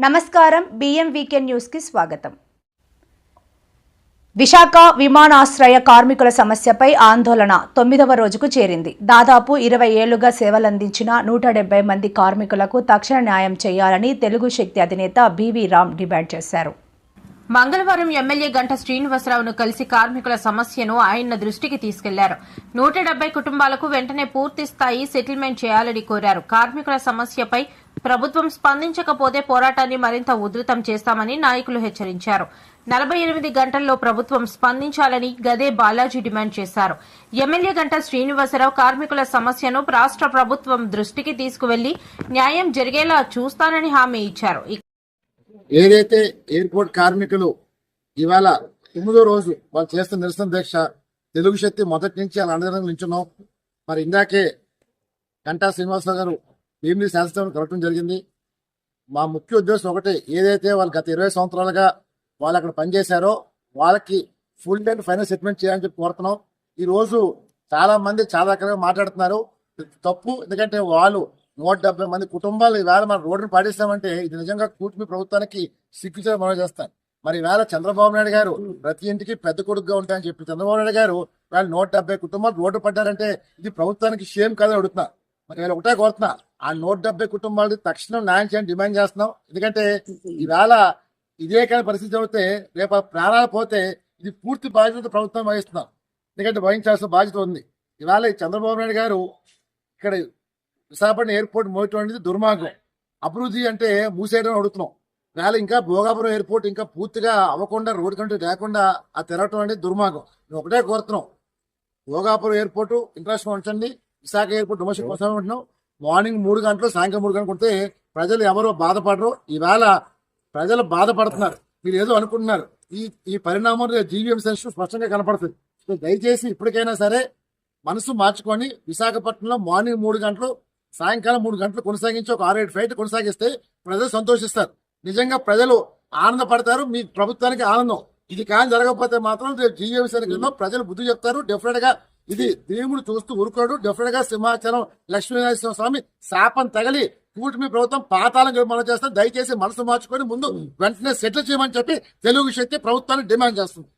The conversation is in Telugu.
నమస్కారం బిఎంవీకే న్యూస్ కి స్వాగతం. విశాఖ విమానాశ్రయ కార్మికుల సమస్యపై ఆందోళన 9వ రోజుకు చేరింది. దాదాపు 20 ఏళ్లుగా సేవలందించిన 170 మంది కార్మికులకు తక్షణ న్యాయం చేయాలని తెలుగు శక్తి అధినేత బివి రామ్ డిమాండ్ చేశారు. మంగళవారం ఎమ్మెల్యే గంట శ్రీనివాసరావును కలిసి కార్మికుల సమస్యను ఆయన దృష్టికి తీసుకెళ్లారు. 170 కుటుంబాలకు వెంటనే పూర్తి స్థాయి సెటిల్మెంట్ చేయాలని కోరారు. కార్మికుల సమస్యపై ప్రభుత్వం స్పందించకపోతే పోరాటాన్ని మరింత ఉధృతం చేస్తామని నాయకులు హెచ్చరించారు. 48 గంటల్లో ప్రభుత్వం స్పందించాలని గదే బాలాజీ డిమాండ్ చేశారు. ఎమ్మెల్యే గంట శ్రీనివాసరావు కార్మికుల సమస్యను రాష్ట్ర ప్రభుత్వం దృష్టికి తీసుకువెళ్లి న్యాయం జరిగేలా చూస్తానని హామీ ఇచ్చారు. ఏదైతే ఎయిర్పోర్ట్ కార్మికులు ఇవాళ 9వ రోజు వాళ్ళు చేస్తున్న నిరసన దీక్ష తెలుగు శక్తి మొదటి నుంచి అలా అందరం నిల్చున్నాం. మరి ఇందాకే గంటా శ్రీనివాసరావు గారు భీమిలి శాసనసభను కలవటం జరిగింది. మా ముఖ్య ఉద్దేశం ఒకటి, ఏదైతే వాళ్ళు గత 20 సంవత్సరాలుగా వాళ్ళు అక్కడ పనిచేశారో వాళ్ళకి ఫుల్ అండ్ ఫైనల్ సెటిల్మెంట్ చేయాలని చెప్పి కోరుతున్నాం. ఈ రోజు చాలా మంది చాలా రకాలుగా మాట్లాడుతున్నారు, తప్పు. ఎందుకంటే వాళ్ళు 170 మంది కుటుంబాలు ఈవేళ మన రోడ్డును పాటిస్తామంటే ఇది నిజంగా కూటమి ప్రభుత్వానికి సిగ్గుచేట మనం చేస్తాం. మరి ఈవేళ చంద్రబాబు నాయుడు గారు ప్రతి ఇంటికి పెద్ద కొడుకుగా ఉంటాయని చెప్పి చంద్రబాబు నాయుడు గారు వాళ్ళు 170 కుటుంబాలు రోడ్డు పడ్డారంటే ఇది ప్రభుత్వానికి షేమ్ కాదని అడుగుతున్నా. మరి వీళ్ళు ఒకటే కోరుతున్నా, ఆ 170 కుటుంబాలకి తక్షణం న్యాయం చేయాలని డిమాండ్ చేస్తున్నాం. ఎందుకంటే ఈవేళ ఇదే కానీ పరిస్థితి అవుతే రేపు ప్రాణాలు పోతే ఇది పూర్తి బాధ్యత ప్రభుత్వం వహిస్తున్నాం. ఎందుకంటే వహించాల్సిన బాధ్యత ఉంది. ఇవాళ చంద్రబాబు నాయుడు గారు ఇక్కడ విశాఖపట్నం ఎయిర్పోర్ట్ మోయటం అనేది దుర్మార్గం. అభివృద్ధి అంటే మూసేయడం అడుగుతున్నాం. వేళ ఇంకా భోగాపురం ఎయిర్పోర్ట్ ఇంకా పూర్తిగా అవ్వకుండా రోడ్డు కంటే లేకుండా ఆ తిరగటం అనేది దుర్మార్గం. మేము ఒకటే కోరుతున్నాం, భోగాపురం ఎయిర్పోర్ట్ ఇంటర్నేషనల్ ఉంచండి, విశాఖ ఎయిర్పోర్ట్ డొమెస్టిక్ కోసం ఉంటున్నాం. మార్నింగ్ 3 గంటలు సాయంత్రం 3 గంటలు ఉంటే ప్రజలు ఎవరో బాధపడరు. ఈవేళ ప్రజలు బాధపడుతున్నారు. మీరు ఏదో అనుకుంటున్నారు. ఈ పరిణామం జీవీఎం సెన్షన్ స్పష్టంగా కనపడుతుంది. దయచేసి ఇప్పటికైనా సరే మనసు మార్చుకొని విశాఖపట్నంలో మార్నింగ్ 3 గంటలు సాయంకాలం 3 గంటలు కొనసాగించి ఒక 6-7 ఫ్లైట్ కొనసాగిస్తే ప్రజలు సంతోషిస్తారు. నిజంగా ప్రజలు ఆనందపడతారు. మీ ప్రభుత్వానికి ఆనందం. ఇది కానీ జరగకపోతే మాత్రం జీవీఎంసీ కింద ప్రజలు బుద్ధి చెప్తారు. డెఫినెట్ గా ఇది దేవుడు చూస్తూ ఊరుకోడు. డెఫినెట్ గా సింహాచలం లక్ష్మీనరసింహ స్వామి శాపం తగలి కూటమి ప్రభుత్వం పాతాళం మనం చేస్తారు. దయచేసి మనసు మార్చుకొని ముందు వెంటనే సెటిల్ చేయమని చెప్పి తెలుగు శక్తి ప్రభుత్వాన్ని డిమాండ్ చేస్తుంది.